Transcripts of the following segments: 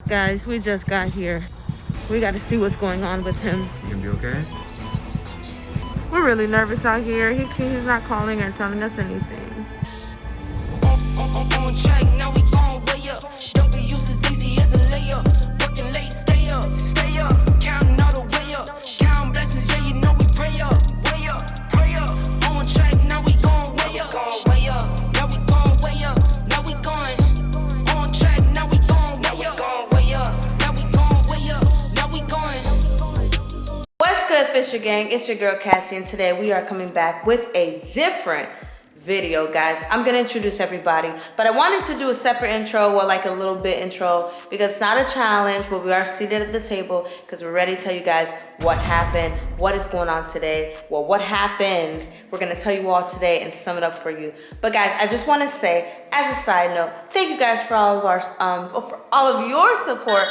Guys, we just got here. We got to see what's going on with him. You gonna be okay? We're really nervous out here. He's not calling or telling us anything. On track, now we gon' way up. Don't be used as easy as a layup. Working late, stay up. Counting all the way up. Counting blessings, yeah, you know we pray up. Way up, pray up. On track, now we gon' way up. Now we gon' way up. Now we going. On track, now we gon' way up. Now we gon' way up. Now we going. What's good, Fisher Gang? It's your girl Cassie, and today we are coming back with a different video, guys. I'm gonna introduce everybody, but I wanted to do a separate intro, or like a little bit intro, because it's not a challenge, but we are seated at the table because we're ready to tell you guys what happened, what is going on today. Well, what happened, we're gonna tell you all today and sum it up for you. But guys, I just want to say, as a side note, thank you guys for all of our for all of your support.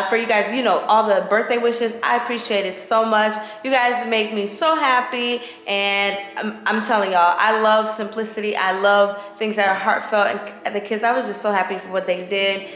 For you guys, you know, all the birthday wishes, I appreciate it so much. You guys make me so happy, and I'm telling y'all, I love simplicity. I love things that are heartfelt, and the kids, I was just so happy for what they did.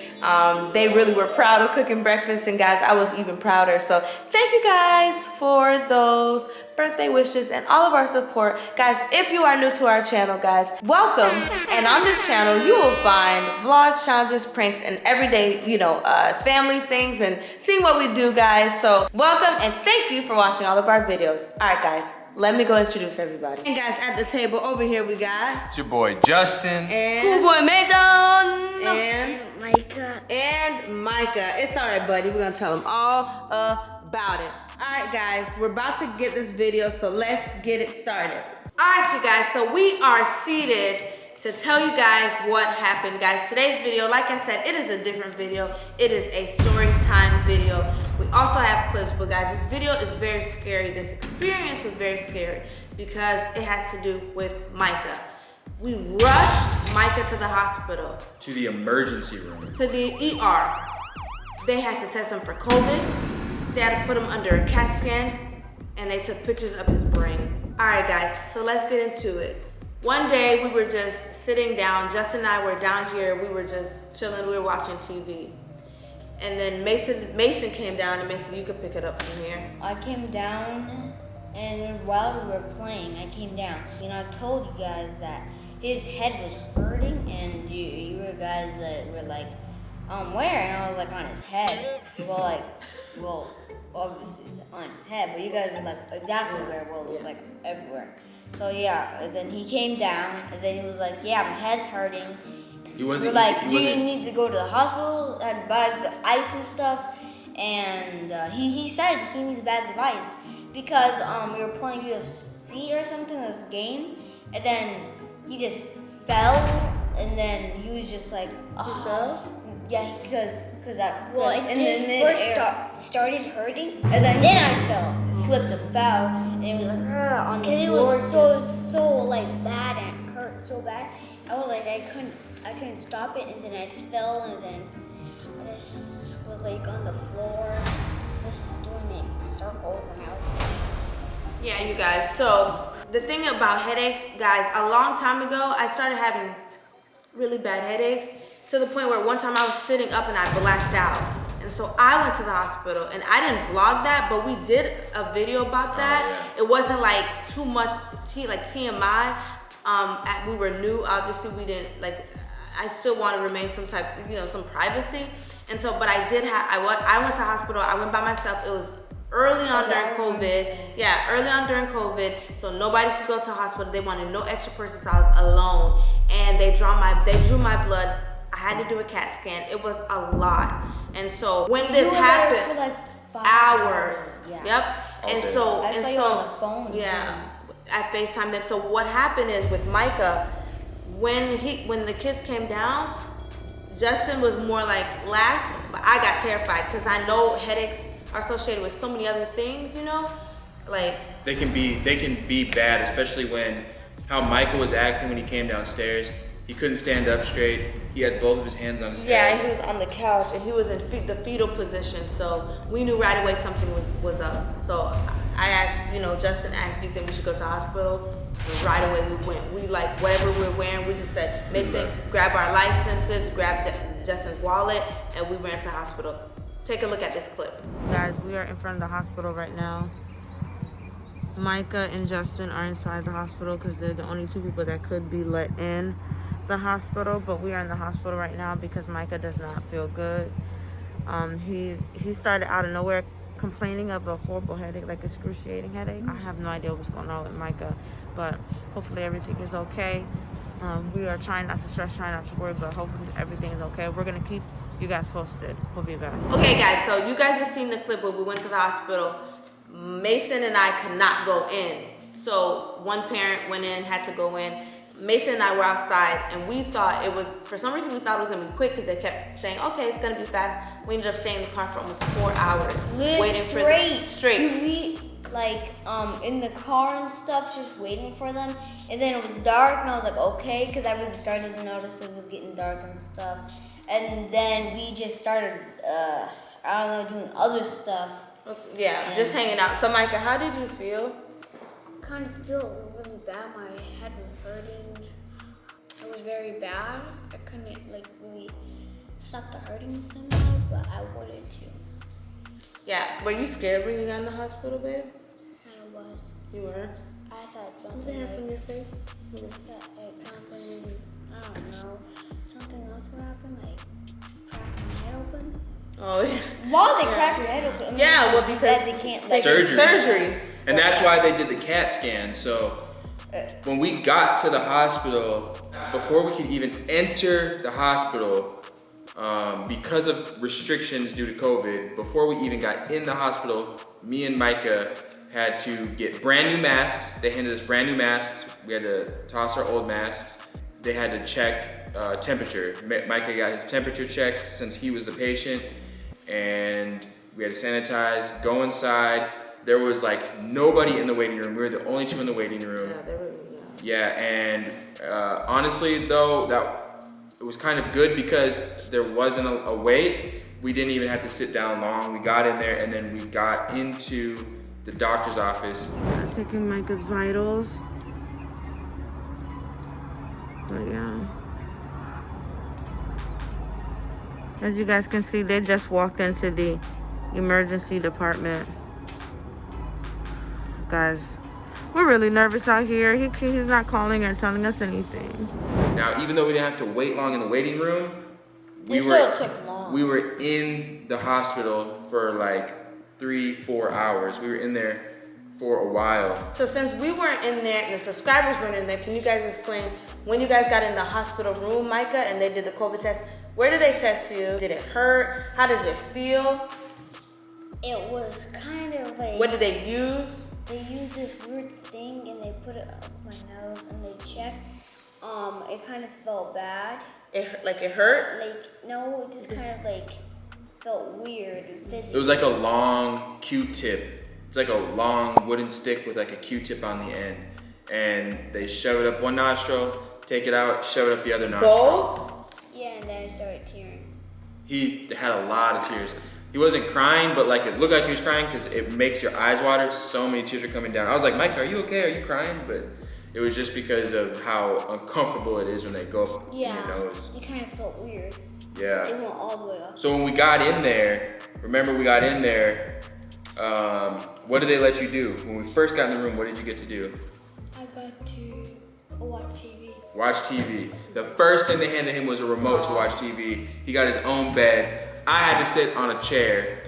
They really were proud of cooking breakfast, and guys, I was even prouder. So thank you guys for those birthday wishes and all of our support. Guys, if you are new to our channel, guys, welcome. And on this channel, you will find vlogs, challenges, pranks, and everyday, you know, family things and seeing what we do, guys. So welcome and thank you for watching all of our videos. All right, guys, let me go introduce everybody. And guys, at the table over here, we got... It's your boy Justin. And... Cool boy Mason. And... Micah. And Micah. It's all right, buddy. We're going to tell them all about it. All right, guys, we're about to get this video, so let's get it started. All right, you guys, so we are seated to tell you guys what happened, guys. Today's video, like I said, it is a different video. It is a story time video. We also have clips, but guys, this video is very scary. This experience was very scary because it has to do with Micah. We rushed Micah to the hospital. To the emergency room. To the ER. They had to test him for COVID. They had to put him under a CAT scan, and they took pictures of his brain. All right, guys, so let's get into it. One day, we were just sitting down. Justin and I were down here. We were just chilling. We were watching TV. And then Mason came down, and Mason, you could pick it up from here. I came down, and while we were playing, I came down. You know, I told you guys that his head was hurting, and you were guys that were like, where? And I was like, on his head. Well, obviously it's on his head, but you guys were like, exactly where? Well, it was like everywhere. So yeah, and then he came down, and then he was like, yeah, my head's hurting. We're like, do you need to go to the hospital? Had bags of ice and stuff. And he said he needs bags of ice because we were playing UFC or something, this game, and then he just fell, and then he was just like, He fell? Yeah, because that. Well, it first started hurting, and then I fell, slipped and fell, and it was like on the floor. It was so like bad and hurt so bad. I was like, I couldn't stop it, and then I fell, and then I just was like on the floor, just doing like circles, and I was like, Yeah, you guys. So the thing about headaches, guys, a long time ago, I started having really bad headaches to the point where one time I was sitting up and I blacked out. And so I went to the hospital, and I didn't vlog that, but we did a video about that. It wasn't like too much like TMI. We were new, obviously we didn't like, I still want to remain some type, you know, some privacy. And so, but I did have, I went to hospital, I went by myself. It was early on during COVID. Yeah, early on during COVID. So nobody could go to the hospital. They wanted no extra person, so I was alone. And they drew my blood. I had to do a CAT scan. It was a lot. And so when this happened, for like 5 hours. Yeah. Yep. And so, I saw you on the phone. yeah, I FaceTimed them. So what happened is with Micah, when the kids came down, Justin was more like lax, but I got terrified because I know headaches are associated with so many other things, you know, like They can be bad, especially when how Micah was acting when he came downstairs. He couldn't stand up straight. He had both of his hands on his head. Yeah, he was on the couch and he was in the fetal position. So we knew right away something was up. So I asked, you know, Justin asked, do you think we should go to the hospital? And right away we went. We like whatever we were wearing, we just said, Mason, grab our licenses, grab Justin's wallet, and we ran to the hospital. Take a look at this clip. Guys, we are in front of the hospital right now. Micah and Justin are inside the hospital because they're the only two people that could be let in the hospital, but we are in the hospital right now because Micah does not feel good. He started out of nowhere complaining of a horrible headache, like excruciating headache. I have no idea what's going on with Micah, but hopefully everything is okay. We are trying not to stress, trying not to worry, but hopefully everything is okay. We're gonna keep you guys posted. We'll be back. Okay guys, so you guys just seen the clip where we went to the hospital. Mason and I could not go in. So one parent went in, had to go in. Mason and I were outside, and we thought it was, for some reason we thought it was gonna be quick because they kept saying, okay, it's gonna be fast. We ended up staying in the car for almost 4 hours. Waiting for the straight. We like in the car and stuff, just waiting for them. And then it was dark, and I was like, okay, because I really started to notice it was getting dark and stuff. And then we just started, I don't know, doing other stuff. Yeah, just hanging out. So Micah, how did you feel? Kind of feel really bad. My head was hurting. It was very bad. I couldn't like really stop the hurting somehow, but I wanted to. Yeah, were you scared when you got in the hospital, babe? Kind of was. You were? I thought something like, in your face? something, I don't know, something else would happen, like crack my head open. Oh, yeah. While they crack your head open, Yeah, well, because they can't like Surgery. And that's why they did the CAT scan. So when we got to the hospital, before we could even enter the hospital, because of restrictions due to COVID, before we even got in the hospital, me and Micah had to get brand new masks. They handed us brand new masks. We had to toss our old masks. They had to check temperature. Micah got his temperature checked since he was the patient, and we had to sanitize, go inside. There was like nobody in the waiting room. We were the only two in the waiting room. Yeah, they were, Yeah, and honestly though, it was kind of good because there wasn't a wait. We didn't even have to sit down long. We got in there and then we got into the doctor's office. Checking Micah's vitals. But yeah. As you guys can see, they just walked into the emergency department. Guys, we're really nervous out here. He's not calling or telling us anything. Now, even though we didn't have to wait long in the waiting room, we were in the hospital for like 3-4 hours. We were in there for a while. So since we weren't in there and the subscribers weren't in there, can you guys explain when you guys got in the hospital room, Micah, and they did the COVID test, where did they test you? Did it hurt? How does it feel? It was kind of like. What did they use? They used this weird thing and they put it up my nose and they checked. It kind of felt bad. It hurt? Like, no, it just kind of like felt weird and fizzy. It was like a long Q-tip. It's like a long wooden stick with like a Q-tip on the end. And they shove it up one nostril, take it out, shove it up the other nostril. Both? Yeah, and then I started tearing. He had a lot of tears. He wasn't crying, but like it looked like he was crying because it makes your eyes water. So many tears are coming down. I was like, Mike, are you okay? Are you crying? But it was just because of how uncomfortable it is when they go up in your nose. It kind of felt weird. Yeah. It went all the way up. So when we got in there, remember we got in there, what did they let you do? When we first got in the room, what did you get to do? I got to watch TV. Watch TV. The first thing they handed him was a remote to watch TV. He got his own bed. I had to sit on a chair,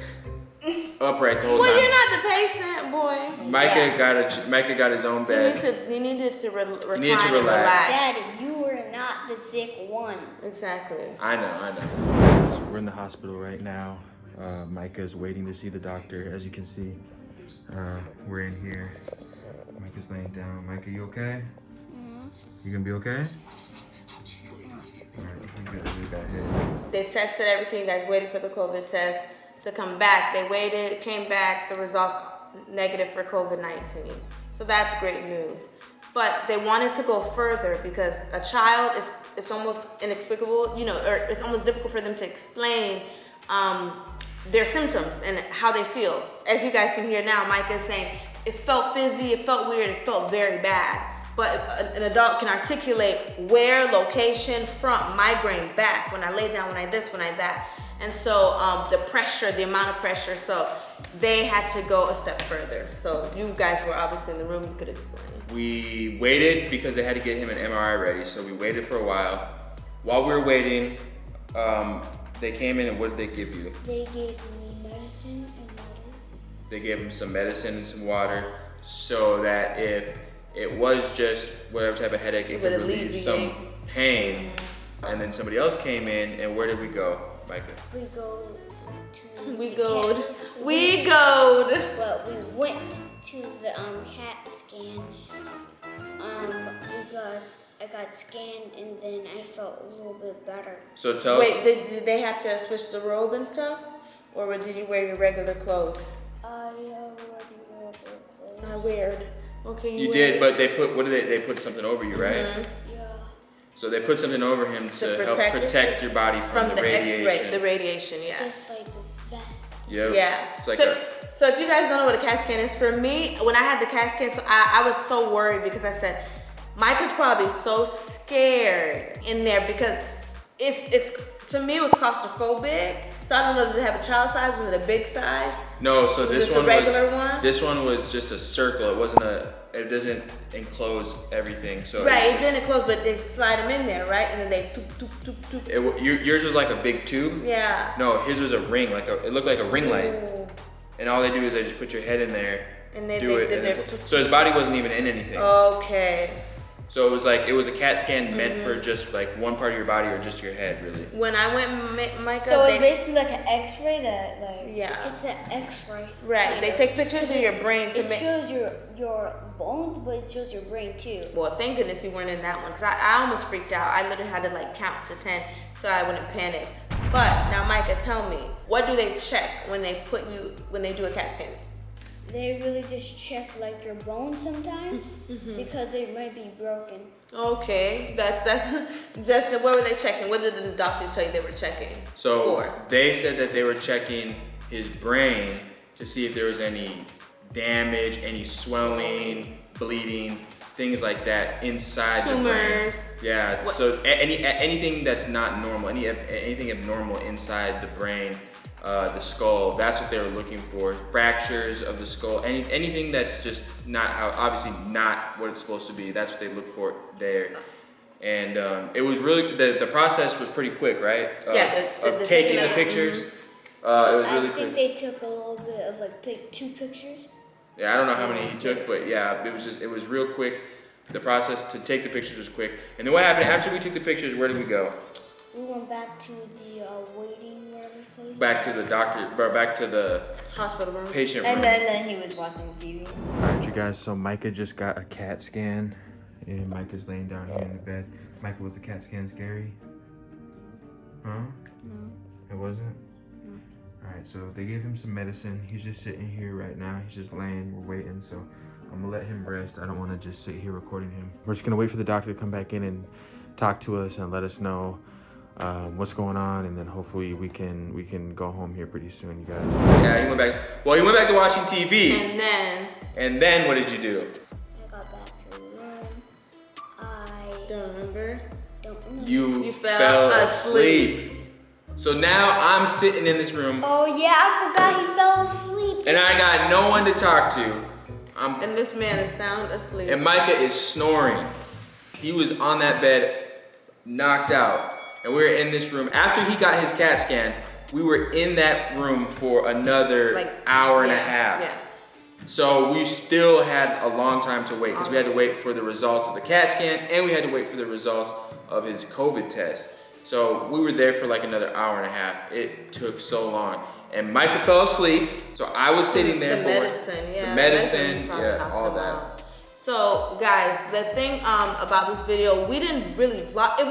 upright the whole time. Well, you're not the patient, boy. Micah got his own bed. You needed to recline needed to and relax. Daddy, you were not the sick one. Exactly. I know. So we're in the hospital right now. Micah's waiting to see the doctor. As you can see, we're in here. Micah's laying down. Micah, you okay? You gonna be okay? They tested everything. You guys waited for the COVID test to come back. They waited, came back, the results negative for COVID-19. So that's great news. But they wanted to go further because a child, it's almost inexplicable, or it's almost difficult for them to explain their symptoms and how they feel. As you guys can hear now, Micah is saying it felt fizzy, it felt weird, it felt very bad. but an adult can articulate where, location, front, migraine, back, when I lay down, when I this, when I that. And so the pressure, the amount of pressure, so they had to go a step further. So you guys were obviously in the room, you could explain. We waited because they had to get him an MRI ready, so we waited for a while. While we were waiting, they came in and what did they give you? They gave me medicine and water. They gave him some medicine and some water so that if it was just whatever type of headache, it could relieve some pain. And then somebody else came in, and where did we go, Micah? We go to We the goed. cat- We goed. But we went to the CAT scan. I got scanned and then I felt a little bit better. So tell us. Wait, did they have to switch the robe and stuff? Or did you wear your regular clothes? I regular clothes. Not weird. Okay, You did, but they put, what did they put something over you, right? Yeah. So they put something over him to help protect your body from the radiation. X-ray, the radiation, yeah. Just like the vest. Yep. Yeah. It's like So if you guys don't know what a CAT scan is, for me, when I had the CAT scan, so I was so worried because I said, Micah's probably so scared in there because it's to me it was claustrophobic. So I don't know, did it have a child size? Was it a big size? No, so Was this this one a regular one? This one was just a circle. It wasn't it doesn't enclose everything. So Right, it didn't close, but they slide them in there, right? And then they yours was like a big tube. Yeah. No, his was a ring, it looked like a ring light. Ooh. And all they do is they just put your head in there, And then do they it, did and their then, so his body wasn't even in anything. Okay. So it was a CAT scan meant for just like one part of your body or just your head, really. When I went, Micah, So it's basically like an X-ray that like. Yeah. It's an X-ray. right, kind they of. take pictures of your brain to It make. shows your bones, but it shows your brain too. Well, thank goodness you weren't in that one, because I almost freaked out. I literally had to like count to 10 so I wouldn't panic. But now, Micah, tell me, what do they check when they do a CAT scan? They really just check like your bones sometimes because they might be broken. Okay, that's what were they checking? What did the doctors tell you they were checking So for? they said that they were checking his brain to see if there was any damage, any swelling, bleeding, things like that inside the brain. Tumors. Yeah. What- So anything that's not normal, anything abnormal inside the brain, the skull, that's what they were looking for. Fractures of the skull, anything that's just obviously not what it's supposed to be. That's what they look for there. And it was really the process was pretty quick, right? Yeah, of the taking taking the of- pictures. It was really I think quick. they took a little bit of like take 2 pictures. Yeah, I don't know how many he took, but yeah, it was real quick. The process to take the pictures was quick. And then what happened after we took the pictures? Where did we go? We went back to the waiting whatever place. Back to the doctor, or back to the Hospital room. patient room. And then he was watching TV. Alright, you guys, so Micah just got a CAT scan, and Micah's laying down here in the bed. Micah, was the CAT scan scary? Huh? No. It wasn't? Alright, so they gave him some medicine. He's just sitting here right now. He's just laying, we're waiting, so I'm gonna let him rest. I don't wanna just sit here recording him. We're just gonna wait for the doctor to come back in and talk to us and let us know what's going on, and then hopefully we can go home here pretty soon, you guys. Yeah, he went back. Well, he went back to watching TV. And then what did you do? I got back to the room. I Don't remember. don't remember. You fell asleep. So now I'm sitting in this room, Oh yeah, I forgot he fell asleep. and I got no one to talk to. And this man is sound asleep. And Micah is snoring. He was on that bed, knocked out. And we were in this room. After he got his CAT scan, we were in that room for another hour and a half. Yeah. So we still had a long time to wait because we had to wait for the results of the CAT scan and we had to wait for the results of his COVID test. So we were there for like another hour and a half. It took so long. And Micah fell asleep, so I was sitting there The medicine, probably yeah, knocked all him that. out. So guys, the thing about this video, we didn't really vlog. It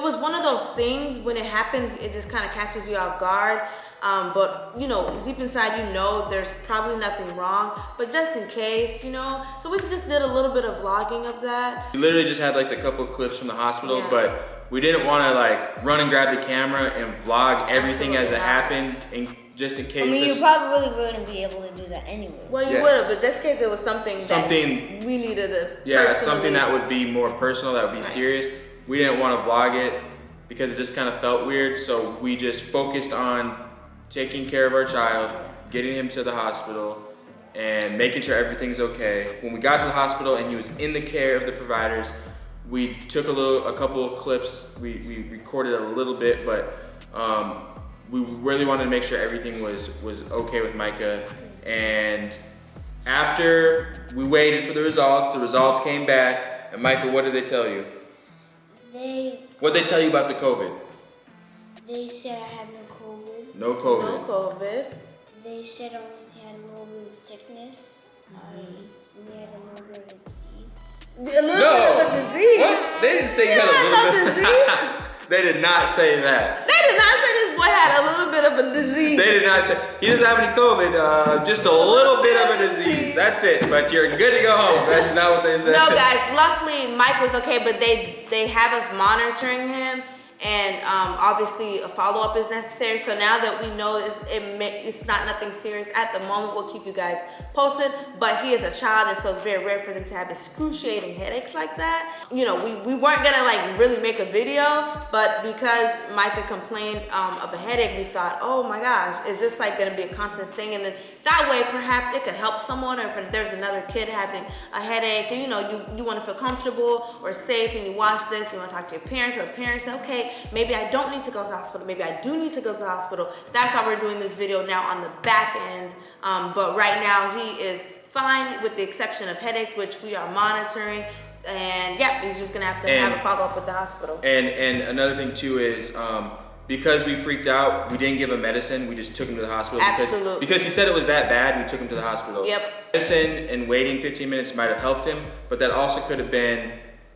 was one of those things when it happens, it just kind of catches you off guard. But you know, deep inside, you know, there's probably nothing wrong. But just in case, you know, so we just did a little bit of vlogging of that. We literally just had like a couple of clips from the hospital, Yeah. but we didn't want to like run and grab the camera and vlog everything as it happened, and just in case. I mean, you probably wouldn't be able to do that anyway. Well, you Yeah. would have, but just in case it was something that we needed to Yeah, something that would be more personal, that would be serious. We didn't want to vlog it because it just kind of felt weird. So we just focused on taking care of our child, getting him to the hospital, and making sure everything's okay. When we got to the hospital and he was in the care of the providers, we took a couple of clips. We recorded a little bit, but we really wanted to make sure everything was okay with Micah. And after we waited for the results came back. And Micah, what did they tell you? What did they tell you about the COVID? They said I had no COVID. No COVID. No COVID. They said I only had a little bit of sickness. I only had a little bit of disease. A little bit of a disease. What? They didn't say you had a little bit. Disease. They did not say that. They did not say this boy had a little bit of a disease. They did not say he doesn't have any COVID. Just a little bit of a disease. That's it. But you're good to go home. That's not what they said. No, guys. Luckily, Mike was okay, but they have us monitoring him. And obviously a follow-up is necessary. So now that we know it's not nothing serious at the moment, we'll keep you guys posted. But he is a child, and so it's very rare for them to have excruciating headaches like that. You know, we weren't gonna like really make a video, but because Micah complained of a headache, we thought, oh my gosh, is this like gonna be a constant thing? And then that way, perhaps it could help someone, or if there's another kid having a headache, and you know, you want to feel comfortable or safe, and you watch this, you want to talk to your parents, or parents say, okay, maybe I don't need to go to the hospital, maybe I do need to go to the hospital. That's why we're doing this video now on the back end. But right now he is fine, with the exception of headaches, which we are monitoring. And yeah, he's just gonna have to have a follow-up with the hospital. And another thing too is because we freaked out, we didn't give him medicine. We just took him to the hospital. Absolutely. Because he said it was that bad, we took him to the hospital. Yep. Medicine and waiting 15 minutes might have helped him, but that also could have been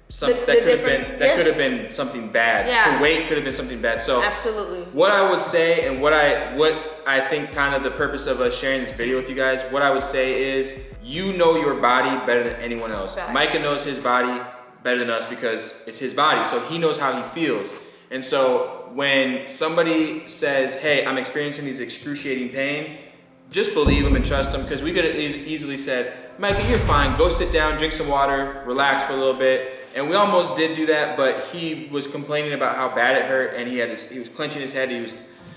The could have been something bad. Yeah. To wait could have been something bad. So Absolutely. what I would say, and what I think kind of the purpose of us sharing this video with you guys, what I would say is, you know your body better than anyone else. Facts. Micah knows his body better than us because it's his body, so he knows how he feels. And so when somebody says, hey, I'm experiencing these excruciating pain, just believe him and trust him, because we could have easily said, Micah, you're fine, go sit down, drink some water, relax for a little bit. And we almost did do that, but he was complaining about how bad it hurt, and he was clenching his head.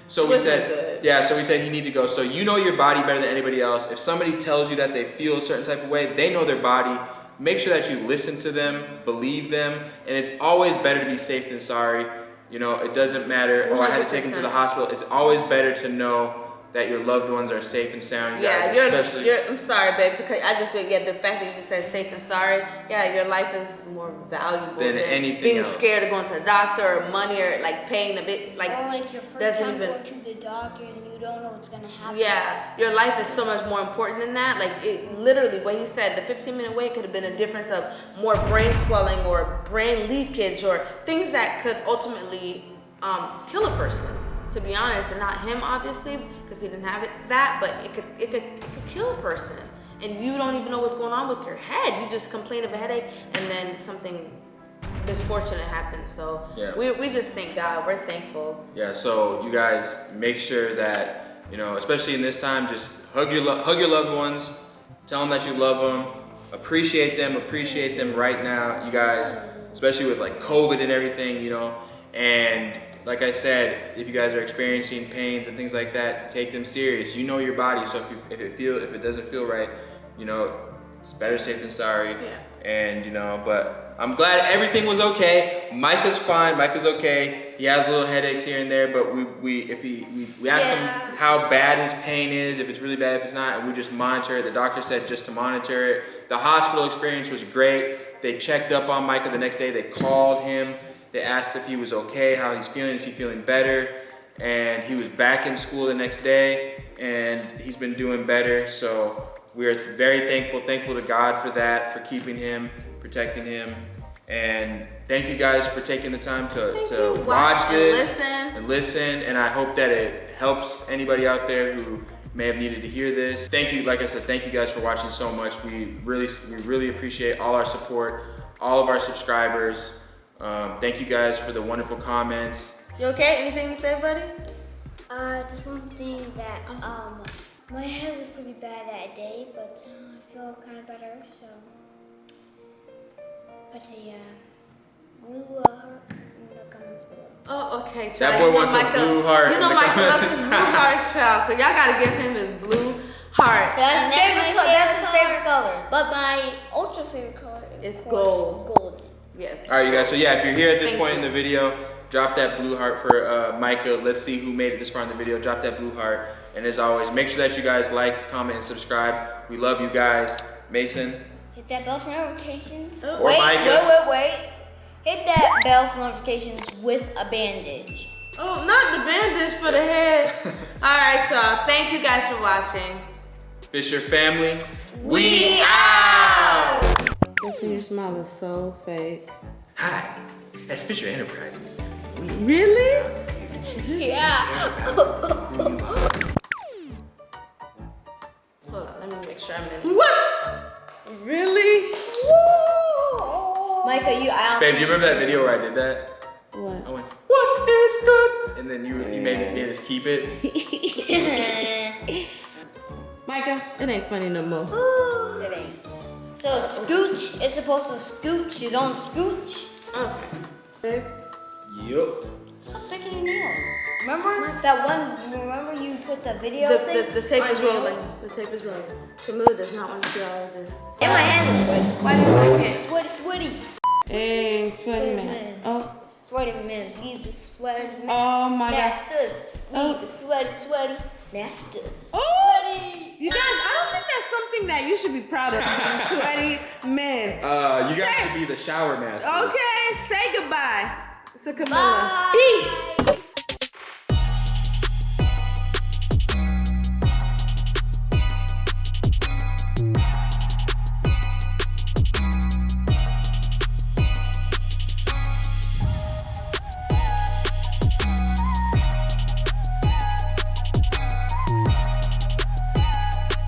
So we said he needed to go. So you know your body better than anybody else. If somebody tells you that they feel a certain type of way, they know their body. Make sure that you listen to them, believe them, and it's always better to be safe than sorry. You know, it doesn't matter, oh, I had to take him to the hospital. It's always better to know that your loved ones are safe and sound. You guys, I'm sorry, babe. I just the fact that you said safe and sorry. Yeah, your life is more valuable than anything being else. scared of going to the doctor or money or like paying the bit. Or like your first time going to the doctors and you don't know what's gonna happen. Yeah, your life is so much more important than that. Like it literally, what he said, the 15-minute wait could have been a difference of more brain swelling or brain leakage or things that could ultimately kill a person. To be honest, and not him obviously, because he didn't have that, but it could kill a person, and you don't even know what's going on with your head. You just complain of a headache, and then something misfortunate happens. So yeah. we just thank God. We're thankful. Yeah. So you guys make sure that, you know, especially in this time, just hug your loved ones, tell them that you love them, appreciate them right now, you guys, especially with like COVID and everything, you know, and. Like I said, if you guys are experiencing pains and things like that, take them serious. You know your body, so if it doesn't feel right, you know, it's better safe than sorry. Yeah. And you know, but I'm glad everything was okay. Micah's fine. Micah's okay. He has little headaches here and there, but we ask him how bad his pain is, if it's really bad, if it's not, and we just monitor it. The doctor said just to monitor it. The hospital experience was great. They checked up on Micah the next day. They called him. They asked if he was okay, how he's feeling, is he feeling better? And he was back in school the next day, and he's been doing better. So we are very thankful to God for that, for keeping him, protecting him. And thank you guys for taking the time to watch this and listen. And I hope that it helps anybody out there who may have needed to hear this. Thank you, like I said, thank you guys for watching so much. We really appreciate all our support, all of our subscribers. Thank you guys for the wonderful comments. You okay? Anything to say, buddy? Just one thing that my head was pretty bad that day, but I feel kind of better. So, but the blue heart in the comments below. Oh, okay. That child. boy You know wants a Micah- blue heart You in know the Micah loves comments. his blue heart, child. So y'all gotta give him his blue heart. That's his favorite color. That's his favorite color. But my ultra favorite color is It's of course, gold. Yes. All right, you guys. So yeah, if you're here at this Thank point you. in the video, drop that blue heart for Micah. Let's see who made it this far in the video. Drop that blue heart. And as always, make sure that you guys like, comment, and subscribe. We love you guys. Mason. Hit that bell for notifications. Or Micah. Wait. Hit that bell for notifications with a bandage. Oh, not the bandage for the head. All right, y'all. Thank you guys for watching. Fisher family. We out. Listen, your smile is so fake. Hi, that's Fisher Enterprises. Really? Yeah. Hold on, let me make sure I'm in. What? Really? Micah, Babe, do you remember that video where I did that? What? I went, what is good? And then you made us keep it. Micah, it ain't funny no more. It ain't. So Scooch is supposed to scooch his own scooch. Okay. Yup. Stop picking your nails. Remember that one? Remember you put the video thing? The tape on is your rolling. nails? The tape is rolling. Camilla does not want to see all of this. And my hand is sweaty. Why do I get sweaty? Hey, sweaty man. Oh, Sweaty man, be the sweaty man. oh my God. Masters, be the sweaty masters. Oh, you guys, I don't think that's something that you should be proud of. Sweaty men. You guys should be the shower master. Okay, say goodbye to Camilla. Peace.